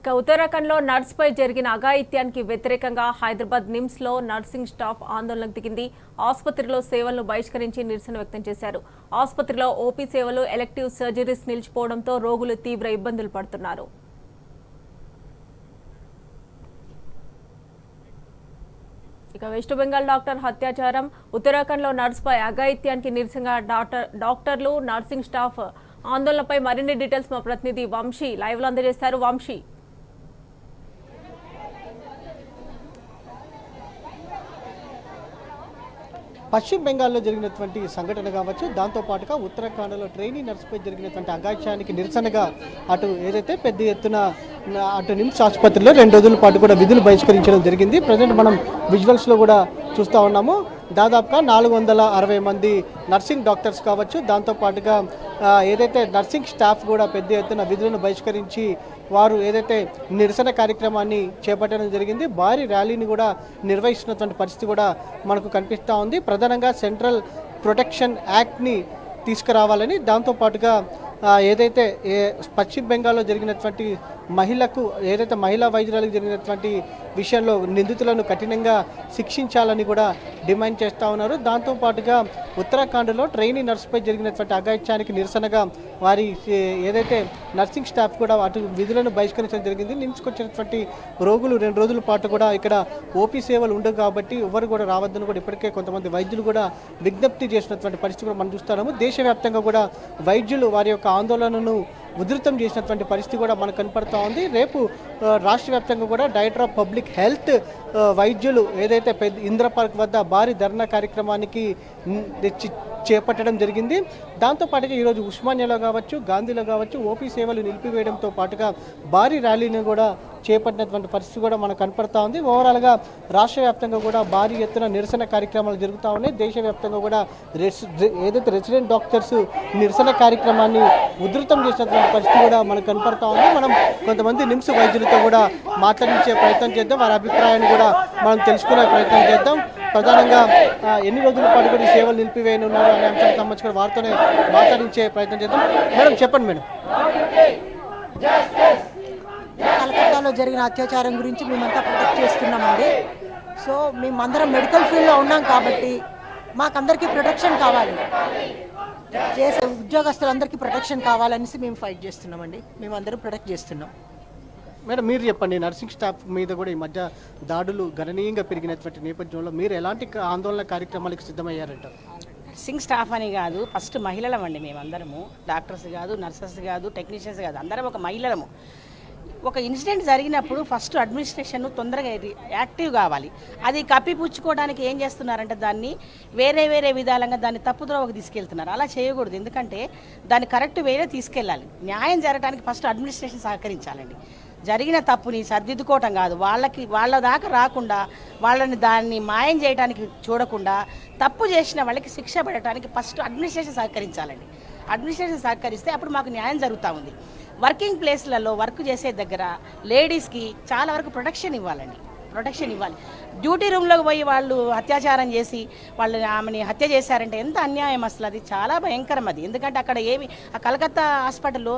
ఇక ఉత్తరాఖండ్లో నర్సుపై జరిగిన అఘాయిత్యానికి వ్యతిరేకంగా హైదరాబాద్ నిమ్స్లో నర్సింగ్ స్టాఫ్ ఆందోళనకు దిగింది. ఆసుపత్రిలో సేవలను బహిష్కరించి నిరసన వ్యక్తం చేశారు. ఆసుపత్రిలో ఓపీ సేవలు, ఎలెక్టివ్ సర్జరీస్ నిలిచిపోవడంతో రోగులు తీవ్ర ఇబ్బందులు పడుతున్నారు. ఇక వెస్ట్ బెంగాల్ డాక్టర్ హత్యాచారం, ఉత్తరాఖండ్లో నర్సుపై అఘాయిత్యానికి నిరసనగా డాక్టర్లు, నర్సింగ్ స్టాఫ్ ఆందోళనపై మరిన్ని డీటెయిల్స్ మా ప్రతినిధి వంశీ లైవ్ లో అందజేస్తారు. వంశీ, పశ్చిమ బెంగాల్లో జరిగినటువంటి సంఘటన కావచ్చు, దాంతోపాటుగా ఉత్తరాఖండ్లో ట్రైనీ నర్సుపై జరిగినటువంటి అఘాయిత్యానికి నిరసనగా అటు ఏదైతే పెద్ద ఎత్తున అటు నిమ్స్ ఆసుపత్రిలో 2 రోజుల పాటు కూడా విధులు బహిష్కరించడం జరిగింది. ప్రజెంట్ మనం విజువల్స్లో కూడా చూస్తూ ఉన్నాము. దాదాపుగా 460 మంది నర్సింగ్ డాక్టర్స్ కావచ్చు, దాంతోపాటుగా ఏదైతే నర్సింగ్ స్టాఫ్ కూడా పెద్ద ఎత్తున విధులను బహిష్కరించి వారు ఏదైతే నిరసన కార్యక్రమాన్ని చేపట్టడం జరిగింది. భారీ ర్యాలీని కూడా నిర్వహిస్తున్నటువంటి పరిస్థితి కూడా మనకు కనిపిస్తూ ఉంది. ప్రధానంగా సెంట్రల్ ప్రొటెక్షన్ యాక్ట్ని తీసుకురావాలని, దాంతోపాటుగా ఏదైతే పశ్చిమ బెంగాల్లో జరిగినటువంటి మహిళా వైద్యురాలకు జరిగినటువంటి విషయంలో నిందితులను కఠినంగా శిక్షించాలని కూడా డిమాండ్ చేస్తూ ఉన్నారు. దాంతోపాటుగా ఉత్తరాఖండ్లో ట్రైనీ నర్సుపై జరిగినటువంటి అఘాయిత్యానికి నిరసనగా వారి ఏదైతే నర్సింగ్ స్టాఫ్ కూడా అటు విధులను బహిష్కరించడం జరిగింది. నిమ్స్కి వచ్చినటువంటి రోగులు 2 రోజుల పాటు కూడా ఇక్కడ ఓపీ సేవలు ఉండవు కాబట్టి ఎవరు కూడా రావద్దని కూడా ఇప్పటికే కొంతమంది వైద్యులు కూడా విజ్ఞప్తి చేసినటువంటి పరిస్థితి కూడా మనం చూస్తున్నాము. దేశవ్యాప్తంగా కూడా వైద్యులు వారి యొక్క ఆందోళనను ఉధృతం చేసినటువంటి పరిస్థితి కూడా మనకు కనపడుతూ ఉంది. రేపు రాష్ట్ర వ్యాప్తంగా కూడా డైరెక్టర్ ఆఫ్ పబ్లిక్ హెల్త్ వైద్యులు ఏదైతే ఇందిరా పార్క్ వద్ద భారీ ధర్నా కార్యక్రమానికి చేపట్టడం జరిగింది. దాంతోపాటుగా ఈరోజు ఉస్మానియాలో కావచ్చు, గాంధీలో కావచ్చు ఓపీ సేవలు నిలిపివేయడంతో పాటుగా భారీ ర్యాలీని కూడా చేపట్టినటువంటి పరిస్థితి కూడా మనకు కనపడతా ఉంది. ఓవరాల్గా రాష్ట్ర వ్యాప్తంగా కూడా భారీ ఎత్తున నిరసన కార్యక్రమాలు జరుగుతూ ఉన్నాయి. దేశవ్యాప్తంగా కూడా ఏదైతే రెసిడెంట్ డాక్టర్స్ నిరసన కార్యక్రమాన్ని ఉధృతం చేసినటువంటి పరిస్థితి కూడా మనకు కనపడతా ఉంది. మనం కొంతమంది నిమ్స్ వైద్యులతో కూడా మాట్లాడించే ప్రయత్నం చేద్దాం, వారి అభిప్రాయాన్ని కూడా మనం తెలుసుకునే ప్రయత్నం చేద్దాం. ప్రధానంగా ఎన్ని రోజుల పాటు కూడా ఈ సేవలు నిలిపివేయనున్నారు అనే అంశానికి సంబంధించి కూడా వారితోనే మాట్లాడించే ప్రయత్నం చేద్దాం. మేడం చెప్పండి మేడం. కలకత్తాలో జరిగిన అత్యాచారం గురించి మేమంతా ప్రొటెక్ట్ చేస్తున్నామండి. సో మేమందరం మెడికల్ ఫీల్డ్లో ఉన్నాం కాబట్టి మాకందరికీ ప్రొటెక్షన్ కావాలి, చేసే ఉద్యోగస్తులందరికీ ప్రొటెక్షన్ కావాలనేసి మేము ఫైట్ చేస్తున్నామండి. మేమందరం ప్రొటెక్ట్ చేస్తున్నాం. మేడం మీరు చెప్పండి, నర్సింగ్ స్టాఫ్ మీద కూడా ఈ మధ్య దాడులు గణనీయంగా పెరిగినటువంటి నేపథ్యంలో మీరు ఎలాంటి ఆందోళన కార్యక్రమాలకు సిద్ధమయ్యారంట? నర్సింగ్ స్టాఫ్ అని కాదు, ఫస్ట్ మహిళలమండి మేమందరము. డాక్టర్స్ కాదు, నర్సెస్ కాదు, టెక్నీషియన్స్ కాదు, అందరం ఒక మహిళలము. ఒక ఇన్సిడెంట్ జరిగినప్పుడు ఫస్ట్ అడ్మినిస్ట్రేషన్ తొందరగా యాక్టివ్ కావాలి. అది కప్పిపుచ్చుకోవడానికి ఏం చేస్తున్నారంటే దాన్ని వేరే విధాలుగా దాన్ని తప్పుద్రోవకు తీసుకెళ్తున్నారు. అలా చేయకూడదు, ఎందుకంటే దాన్ని కరెక్ట్ వేరే తీసుకెళ్ళాలి. న్యాయం జరగడానికి ఫస్ట్ అడ్మినిస్ట్రేషన్ సహకరించాలండి. జరిగిన తప్పుని సర్దిద్దుకోవటం కాదు, వాళ్ళ దాకా రాకుండా దాన్ని మాయం చేయడానికి చూడకుండా తప్పు చేసిన వాళ్ళకి శిక్ష పడటానికి ఫస్ట్ అడ్మినిస్ట్రేషన్ సహకరించాలండి. అడ్మినిస్ట్రేషన్ సహకరిస్తే అప్పుడు మాకు న్యాయం జరుగుతూ ఉంది. వర్కింగ్ ప్లేస్లలో వర్క్ చేసే దగ్గర లేడీస్కి చాలా వరకు ప్రొటెక్షన్ ఇవ్వాలి. డ్యూటీ రూమ్లోకి పోయి వాళ్ళు అత్యాచారం చేసి ఆమెని హత్య చేశారంటే ఎంత అన్యాయం అసలు. అది చాలా భయంకరం అది. ఎందుకంటే అక్కడ ఆ కలకత్తా హాస్పిటల్లో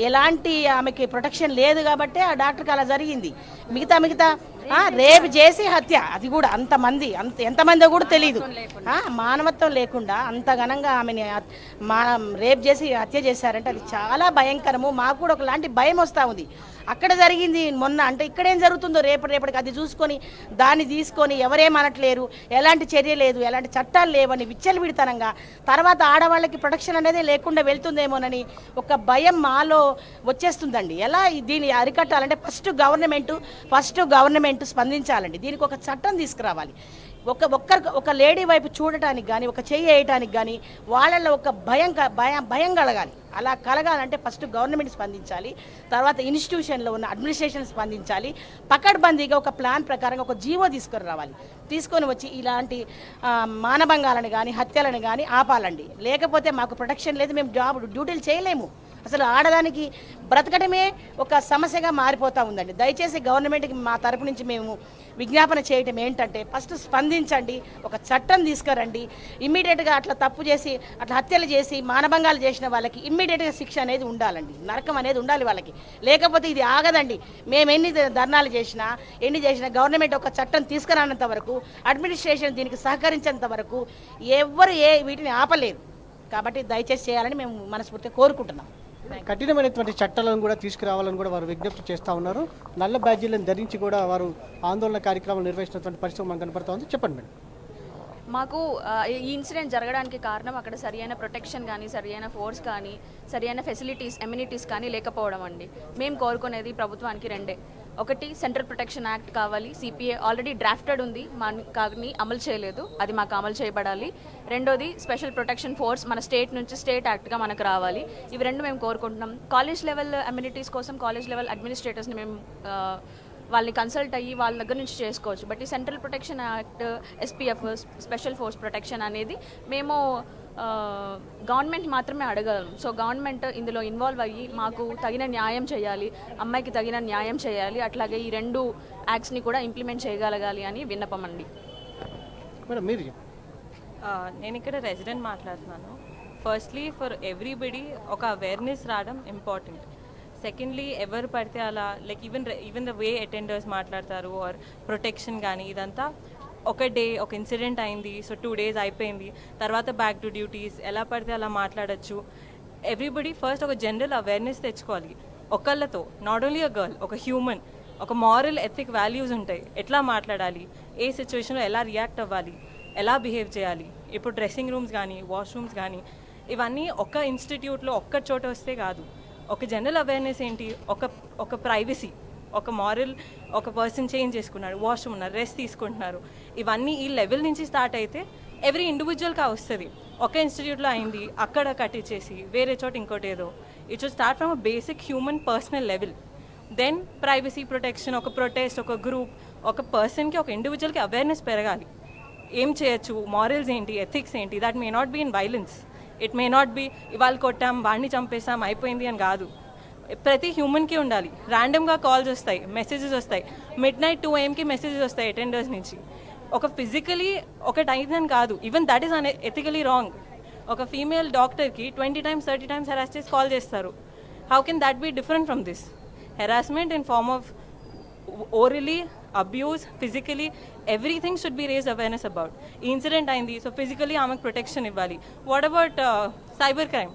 ఎలాంటి ఆమెకి ప్రొటెక్షన్ లేదు కాబట్టి ఆ డాక్టర్కి అలా జరిగింది. మిగతా రేపు చేసి హత్య, అది కూడా ఎంతమందో కూడా తెలియదు. మానవత్వం లేకుండా అంత ఘనంగా ఆమెని రేప్ చేసి హత్య చేశారంటే అది చాలా భయంకరము. మాకు కూడా ఒకలాంటి భయం వస్తూ ఉంది. అక్కడ జరిగింది మొన్న, అంటే ఇక్కడేం జరుగుతుందో రేపటికి అది చూసుకొని దాన్ని తీసుకొని ఎవరేమనట్లేరు, ఎలాంటి చర్య లేదు, ఎలాంటి చట్టాలు లేవని విచ్చలవిడితనంగా తర్వాత ఆడవాళ్ళకి ప్రొటెక్షన్ అనేది లేకుండా వెళ్తుందేమోనని ఒక భయం మాలో వచ్చేస్తుందండి. ఎలా దీన్ని అరికట్టాలంటే ఫస్ట్ గవర్నమెంట్ స్పందించాలండి. దీనికి ఒక చట్టం తీసుకురావాలి. ఒక లేడీ వైపు చూడటానికి కానీ, ఒక చెయ్యి వేయటానికి కానీ వాళ్ళల్లో ఒక భయం కలగాలి. అలా కలగాలంటే ఫస్ట్ గవర్నమెంట్ స్పందించాలి, తర్వాత ఇన్స్టిట్యూషన్లో ఉన్న అడ్మినిస్ట్రేషన్ స్పందించాలి. పకడ్బందీగా ఒక ప్లాన్ ప్రకారంగా ఒక జీవో తీసుకొని వచ్చి ఇలాంటి మానభంగాలను కానీ హత్యలను కానీ ఆపాలండి. లేకపోతే మాకు ప్రొటెక్షన్ లేదు, మేము డ్యూటీలు చేయలేము. అసలు ఆడదానికి బ్రతకడమే ఒక సమస్యగా మారిపోతూ ఉందండి. దయచేసి గవర్నమెంట్కి మా తరపు నుంచి మేము విజ్ఞాపన చేయటం ఏంటంటే ఫస్ట్ స్పందించండి, ఒక చట్టం తీసుకురండి. ఇమ్మీడియట్గా అట్లా తప్పు చేసి అట్లా హత్యలు చేసి మానభంగాలు చేసిన వాళ్ళకి ఇమ్మీడియట్గా శిక్ష అనేది ఉండాలండి, నరకం అనేది ఉండాలి వాళ్ళకి. లేకపోతే ఇది ఆగదండి. మేము ఎన్ని ధర్నాలు చేసినా గవర్నమెంట్ ఒక చట్టం తీసుకురానంత వరకు, అడ్మినిస్ట్రేషన్ దీనికి సహకరించేంత వరకు ఎవ్వరు వీటిని ఆపలేదు. కాబట్టి దయచేసి చేయాలని మేము మనస్ఫూర్తిగా కోరుకుంటున్నాం. కఠినమైనటువంటి చట్టాలను కూడా తీసుకురావాలని కూడా వారు విజ్ఞప్తి చేస్తూ ఉన్నారు. నల్ల బ్యాడ్జీలను ధరించి కూడా వారు ఆందోళన కార్యక్రమాలు నిర్వహిస్తున్నటువంటి పరిస్థితి మనకు కనపడుతూ ఉంది. చెప్పండి మేడం. మాకు ఈ ఇన్సిడెంట్ జరగడానికి కారణం అక్కడ సరియైన ప్రొటెక్షన్ కానీ, సరియైన ఫోర్స్ కానీ, సరియైన ఫెసిలిటీస్, ఎమ్యూనిటీస్ కానీ లేకపోవడం అండి. మేము కోరుకునేది ప్రభుత్వానికి రెండే. ఒకటి, సెంట్రల్ ప్రొటెక్షన్ యాక్ట్ కావాలి. సిపిఏ ఆల్రెడీ డ్రాఫ్టెడ్ ఉంది, కానీ అమలు చేయలేదు, అది మాకు అమలు చేయబడాలి. రెండోది, స్పెషల్ ప్రొటెక్షన్ ఫోర్స్ మన స్టేట్ నుంచి స్టేట్ యాక్ట్గా మనకు రావాలి. ఇవి రెండు మేము కోరుకుంటున్నాం. కాలేజ్ లెవెల్ అమ్యూనిటీస్ కోసం కాలేజ్ లెవెల్ అడ్మినిస్ట్రేటర్స్ని మేము వాళ్ళని కన్సల్ట్ అయ్యి వాళ్ళ దగ్గర నుంచి చేసుకోవచ్చు. బట్ ఈ central protection act, SPF, special force protection అనేది మేము గవర్నమెంట్ మాత్రమే అడగలం. సో గవర్నమెంట్ ఇందులో ఇన్వాల్వ్ అయ్యి మాకు తగిన న్యాయం చేయాలి, అమ్మాయికి తగిన న్యాయం చేయాలి. అట్లాగే ఈ రెండు యాక్ట్స్ని కూడా ఇంప్లిమెంట్ చేయగలగాలి అని విన్నపం అండి. మేడం మీరు నేను ఇక్కడ రెసిడెంట్ మాట్లాడుతున్నాను. ఫస్ట్లీ ఫర్ ఎవ్రీబడి ఒక అవేర్నెస్ రావడం ఇంపార్టెంట్. సెకండ్లీ ఎవరు పడితే అలా like even the way attenders మాట్లాడతారు ఆర్ ప్రొటెక్షన్ కానీ ఇదంతా ఒక డే ఒక ఇన్సిడెంట్ అయింది, సో 2 days అయిపోయింది, తర్వాత బ్యాక్ టు డ్యూటీస్, ఎలా పడితే అలా మాట్లాడచ్చు. ఎవ్రీబడి ఫస్ట్ ఒక జనరల్ అవేర్నెస్ తెచ్చుకోవాలి ఒకళ్ళతో. నాట్ ఓన్లీ అ గర్ల్, ఒక హ్యూమన్, ఒక మారల్ ఎథిక్ వాల్యూస్ ఉంటాయి. ఎట్లా మాట్లాడాలి, ఏ సిచ్యువేషన్లో ఎలా రియాక్ట్ అవ్వాలి, ఎలా బిహేవ్ చేయాలి. ఇప్పుడు డ్రెస్సింగ్ రూమ్స్ కానీ, వాష్రూమ్స్ కానీ ఇవన్నీ ఒక ఇన్స్టిట్యూట్లో ఒక్క చోట వస్తే కాదు. ఒక జనరల్ అవేర్నెస్ ఏంటి, ఒక ప్రైవసీ, ఒక మారల్, ఒక పర్సన్ చేంజ్ చేసుకున్నారు, వాష్రూమ్ ఉన్నారు, రెస్ట్ తీసుకుంటున్నారు, ఇవన్నీ ఈ లెవెల్ నుంచి స్టార్ట్ అయితే ఎవ్రీ ఇండివిజువల్గా వస్తుంది. ఒక ఇన్స్టిట్యూట్లో అయింది, అక్కడ కట్టించేసి వేరే చోట ఇంకోటి ఏదో. It should start from a basic human personal level. Then privacy protection, ఒక ప్రొటెస్ట్, ఒక గ్రూప్, ఒక పర్సన్కి, ఒక ఇండివిజువల్కి అవేర్నెస్ పెరగాలి. ఏం చేయొచ్చు, మారల్స్ ఏంటి, ఎథిక్స్ ఏంటి. That may not be in violence. It may not be ఇవాళ కొట్టాం, వాడిని చంపేసాం, అయిపోయింది అని కాదు. ప్రతి హ్యూమన్కి ఉండాలి. ర్యాండమ్గా కాల్స్ వస్తాయి, మెసేజెస్ వస్తాయి, midnight 2 AM మెసేజెస్ వస్తాయి అటెండర్స్ నుంచి. ఒక ఫిజికలీ ఒకటి అయిందని కాదు, even that is ethically wrong. ఒక ఫీమేల్ డాక్టర్కి 20 times 30 times హెరాస్ చేసి కాల్ చేస్తారు. How can that be different from this? Harassment in form of orally, abuse, physically, everything should be raised awareness about. Incident aindi, so physically amak protection ivvali. What about cyber crime?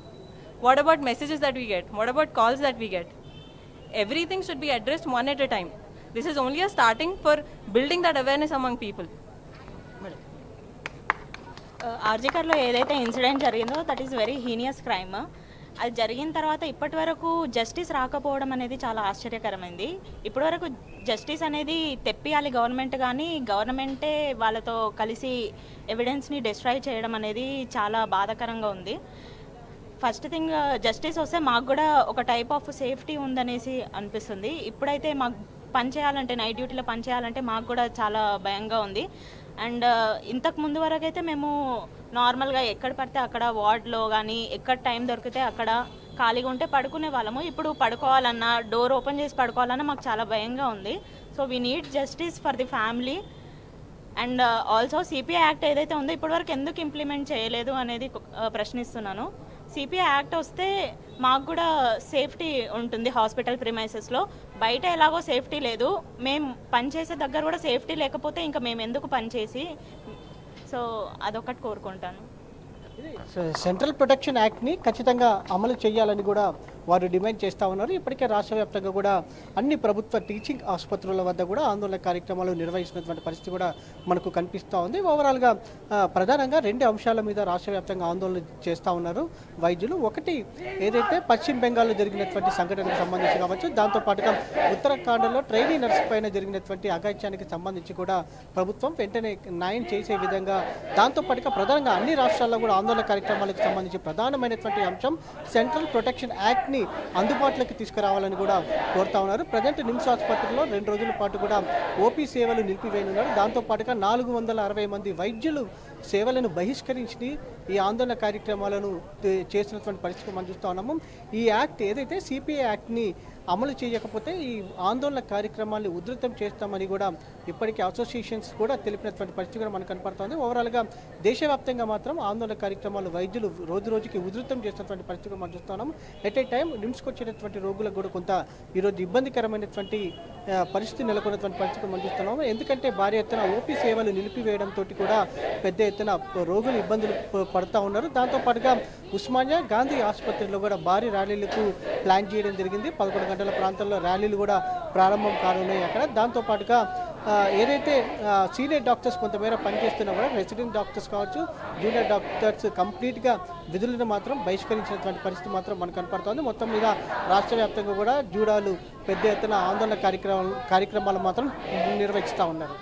What about messages that we get? What about calls that we get? Everything should be addressed one at a time. This is only a starting for building that awareness among people. ఆర్జికర్లో ఏదైతే incident జరిగిందో that is very heinous crime. అది జరిగిన తర్వాత ఇప్పటి వరకు justice రాకపోవడం అనేది చాలా ఆశ్చర్యకరమైంది. ఇప్పటి వరకు జస్టిస్ అనేది తెప్పియాలి గవర్నమెంట్, కానీ గవర్నమెంటే వాళ్ళతో కలిసి ఎవిడెన్స్ని డిస్ట్రాయ్ చేయడం అనేది చాలా బాధాకరంగా ఉంది. ఫస్ట్ థింగ్, జస్టిస్ వస్తే మాకు కూడా ఒక టైప్ ఆఫ్ సేఫ్టీ ఉందనేసి అనిపిస్తుంది. ఇప్పుడైతే మాకు పని చేయాలంటే, నైట్ డ్యూటీలో పని చేయాలంటే మాకు కూడా చాలా భయంగా ఉంది. అండ్ ఇంతకు ముందు వరకు అయితే మేము నార్మల్గా ఎక్కడ పడితే అక్కడ వార్డ్లో కానీ ఎక్కడ టైం దొరికితే అక్కడ ఖాళీగా ఉంటే పడుకునే వాళ్ళము. ఇప్పుడు పడుకోవాలన్నా, డోర్ ఓపెన్ చేసి పడుకోవాలన్నా మాకు చాలా భయంగా ఉంది. So we need justice for the family. And also CPI act ఏదైతే ఉందో ఇప్పటివరకు ఎందుకు ఇంప్లిమెంట్ చేయలేదు అనేది ప్రశ్నిస్తున్నాను. సిపిఐ యాక్ట్ వస్తే మాకు కూడా సేఫ్టీ ఉంటుంది హాస్పిటల్ ప్రిమైసెస్లో. బయట ఎలాగో సేఫ్టీ లేదు, మేము పనిచేసే దగ్గర కూడా సేఫ్టీ లేకపోతే ఇంకా మేము ఎందుకు పనిచేసి. సో అదొకటి కోరుకుంటాను. సెంట్రల్ ప్రొటెక్షన్ యాక్ట్ని ఖచ్చితంగా అమలు చేయాలని కూడా వారు డిమాండ్ చేస్తూ ఉన్నారు. ఇప్పటికే రాష్ట్ర వ్యాప్తంగా కూడా అన్ని ప్రభుత్వ టీచింగ్ ఆసుపత్రుల వద్ద కూడా ఆందోళన కార్యక్రమాలు నిర్వహిస్తున్నటువంటి పరిస్థితి కూడా మనకు కనిపిస్తూ ఉంది. ఓవరాల్గా ప్రధానంగా 2 అంశాల మీద రాష్ట్ర వ్యాప్తంగా ఆందోళన చేస్తూ ఉన్నారు వైద్యులు. ఒకటి, ఏదైతే పశ్చిమ బెంగాల్లో జరిగినటువంటి సంఘటనకు సంబంధించి కావచ్చు, దాంతోపాటుగా ఉత్తరాఖండ్లో ట్రైనీ నర్స్ పైన జరిగినటువంటి అఘాయిత్యానికి సంబంధించి కూడా ప్రభుత్వం వెంటనే న్యాయం చేసే విధంగా, దాంతోపాటుగా ప్రధానంగా అన్ని రాష్ట్రాల్లో కూడా ఆందోళన కార్యక్రమాలకు సంబంధించి ప్రధానమైనటువంటి అంశం సెంట్రల్ ప్రొటెక్షన్ యాక్ట్ని యాక్ట్ని అందుబాటులోకి తీసుకురావాలని కూడా కోరుతా ఉన్నారు. ప్రజెంట్ నిమ్స్ ఆసుపత్రిలో 2 రోజుల పాటు కూడా ఓపీ సేవలు నిలిపివేయనున్నారు. దాంతోపాటుగా 460 మంది వైద్యులు సేవలను బహిష్కరించి ఈ ఆందోళన కార్యక్రమాలను చేసినటువంటి పరిస్థితి మనం చూస్తూ ఉన్నాము. ఈ యాక్ట్ ఏదైతే సిపిఐ యాక్ట్ని అమలు చేయకపోతే ఈ ఆందోళన కార్యక్రమాన్ని ఉధృతం చేస్తామని కూడా ఇప్పటికీ అసోసియేషన్స్ కూడా తెలిపినటువంటి పరిస్థితి కూడా మనకు కనపడుతుంది. ఓవరాల్గా దేశవ్యాప్తంగా మాత్రం ఆందోళన కార్యక్రమాలు వైద్యులు రోజు రోజుకి ఉధృతం చేసినటువంటి పరిస్థితి మనం చూస్తున్నాం. ఎట్ ఏ టైం నిమ్స్కి వచ్చేటటువంటి రోగులకు కూడా కొంత ఈరోజు ఇబ్బందికరమైనటువంటి పరిస్థితి నెలకొన్నటువంటి పరిస్థితి మనం చూస్తున్నాము. ఎందుకంటే భారీ ఎత్తున ఓపీ సేవలు నిలిపివేయడంతో కూడా పెద్ద ఎత్తున రోగులు ఇబ్బందులు పడుతూ ఉన్నారు. దాంతోపాటుగా ఉస్మానియా గాంధీ ఆసుపత్రిలో కూడా భారీ ర్యాలీలకు ప్లాన్ చేయడం జరిగింది. 11 గంటల ప్రాంతంలో ర్యాలీలు కూడా ప్రారంభం కానున్నాయి అక్కడ. దాంతోపాటుగా ఏదైతే సీనియర్ డాక్టర్స్ కొంతమేర పనిచేస్తున్నా కూడా రెసిడెంట్ డాక్టర్స్ కావచ్చు, జూనియర్ డాక్టర్స్ కంప్లీట్గా విధులను మాత్రం బహిష్కరించినటువంటి పరిస్థితి మాత్రం మనకు కనపడుతుంది. మొత్తం మీద రాష్ట్ర వ్యాప్తంగా కూడా జూడాలు పెద్ద ఎత్తున ఆందోళన కార్యక్రమాలు మాత్రం నిర్వహిస్తూ ఉన్నారు.